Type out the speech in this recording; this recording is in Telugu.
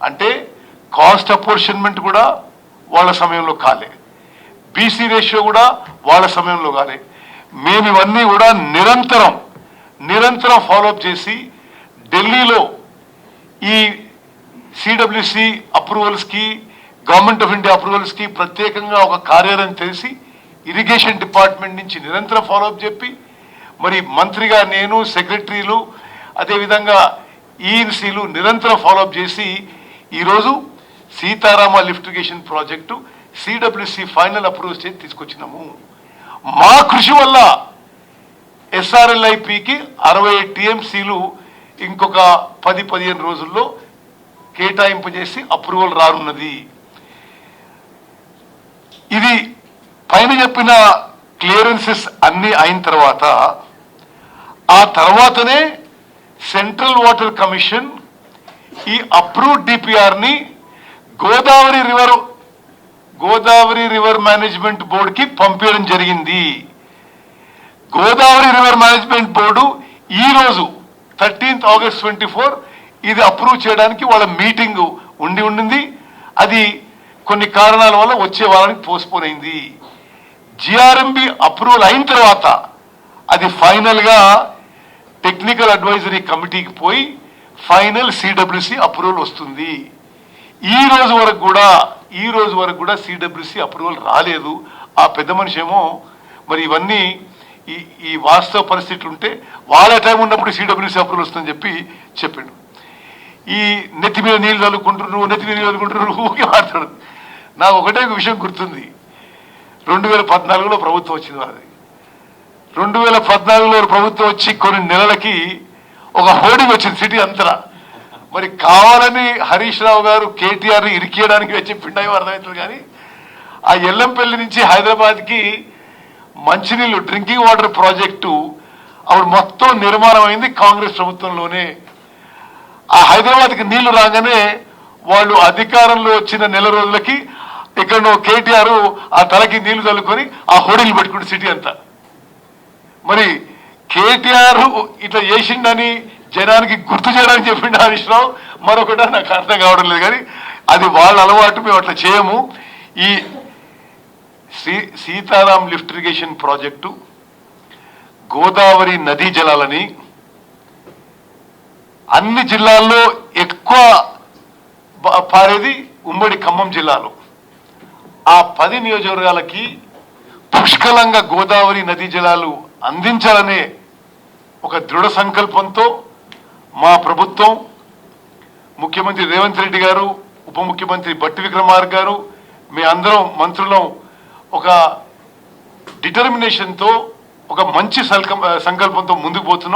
అంటే కాస్ట్ అపోర్షన్మెంట్ కూడా వాళ్ళ సమయంలో కాలే, బీసీ రేషియో కూడా వాళ్ళ సమయంలో కాలే. మేము ఇవన్నీ కూడా నిరంతరం ఫాలోఅప్ చేసి ఢిల్లీలో ఈ సిడబ్ల్యూసి అప్రూవల్స్కి, గవర్నమెంట్ ఆఫ్ ఇండియా అప్రూవల్స్కి ప్రత్యేకంగా ఒక కార్యాలయం తెలిసి ఇరిగేషన్ డిపార్ట్మెంట్ నుంచి నిరంతరం ఫాలోఅప్ చెప్పి, మరి మంత్రిగా నేను, సెక్రటరీలు, అదేవిధంగా ఈఎన్సీలు నిరంతరం ఫాలోఅప్ చేసి ఈరోజు Sitarama lift irrigation project CWC final approval చేసి తీసుకొచ్చినాము. మా కృషి వల్ల ఎస్ఆర్ఎల్ఐపికి 60 టీఎంసీలు ఇంకొక 10-15 రోజుల్లో కేటాయింపు చేసి అప్రూవల్ రానున్నది. ఇది పైన చెప్పిన క్లియరెన్సెస్ అన్ని అయిన తర్వాత ఆ తర్వాతనే సెంట్రల్ వాటర్ కమిషన్ ఈ అప్రూవ్డ్ డిపిఆర్ని గోదావరి రివర్ మేనేజ్మెంట్ బోర్డుకి పంపించడం జరిగింది. గోదావరి రివర్ మేనేజ్మెంట్ బోర్డు ఈ రోజు 13th August 2024 ఇది అప్రూవ్ చేయడానికి వాళ్ళ మీటింగ్ ఉండింది. అది కొన్ని కారణాల వల్ల వచ్చే వారానికి పోస్ట్పోన్ అయింది. జిఆర్ఎంబి అప్రూవల్ అయిన తర్వాత అది ఫైనల్గా టెక్నికల్ అడ్వైజరీ కమిటీకి పోయి ఫైనల్ సిడబ్ల్యూసి అప్రూవల్ వస్తుంది. ఈ రోజు వరకు కూడా సిడబ్ల్యూసి అప్రూవల్ రాలేదు. ఆ పెద్ద మనిషి ఏమో మరి ఇవన్నీ ఈ వాస్తవ పరిస్థితులు ఉంటే వాళ్ళ టైం ఉన్నప్పుడు సిడబ్ల్యూసి అప్రూవల్ వస్తుందని చెప్పాడు. ఈ నెత్తి మీద నీళ్ళు చల్లుకుంటున్నారు ఊరికే మాట్లాడు. నాకు ఒకటే విషయం గుర్తుంది, 2014లో ప్రభుత్వం వచ్చింది. అది 2014లో ప్రభుత్వం వచ్చి కొన్ని నెలలకి ఒక హోర్డింగ్ వచ్చింది సిటీ అంతా. మరి కావాలని హరీష్ రావు గారు కేటీఆర్ని ఇరికేయడానికి వచ్చి పిండాయి అర్థమవుతుంది. కానీ ఆ ఎల్లంపల్లి నుంచి హైదరాబాద్కి మంచినీళ్ళు డ్రింకింగ్ వాటర్ ప్రాజెక్టు అప్పుడు మొత్తం నిర్మాణం అయింది కాంగ్రెస్ ప్రభుత్వంలోనే. ఆ హైదరాబాద్కి నీళ్లు రాగానే వాళ్ళు అధికారంలో వచ్చిన నెల రోజులకి ఎక్కడో కేటీఆర్ ఆ తలకి నీళ్లు చల్లుకొని ఆ హోర్డింగ్లు పెట్టుకుంటే సిటీ అంతా. మరి కేటీఆర్ ఇట్లా చేసిండని జనానికి గుర్తు చేయడానికి చెప్పిండు హరీష్ రావు, మరొకట నాకు అర్థం కావడం లేదు. కానీ అది వాళ్ళ అలవాటు, మేము అట్లా చేయము. ఈ Sitaram lift irrigation project Godavari నదీ జలాలని అన్ని జిల్లాల్లో ఎక్కువ పారేది ఉమ్మడి ఖమ్మం జిల్లాలో. ఆ 10 నియోజకవర్గాలకి పుష్కలంగా గోదావరి నదీ జలాలు అందించాలనే ఒక దృఢ సంకల్పంతో మా ప్రభుత్వం, ముఖ్యమంత్రి రేవంత్ రెడ్డి గారు, ఉప ముఖ్యమంత్రి బట్టి విక్రమార్క గారు, మీ అందరం మంత్రులం ఒక డిటర్మినేషన్తో, ఒక మంచి సంకల్పంతో ముందుకు పోతున్నాం.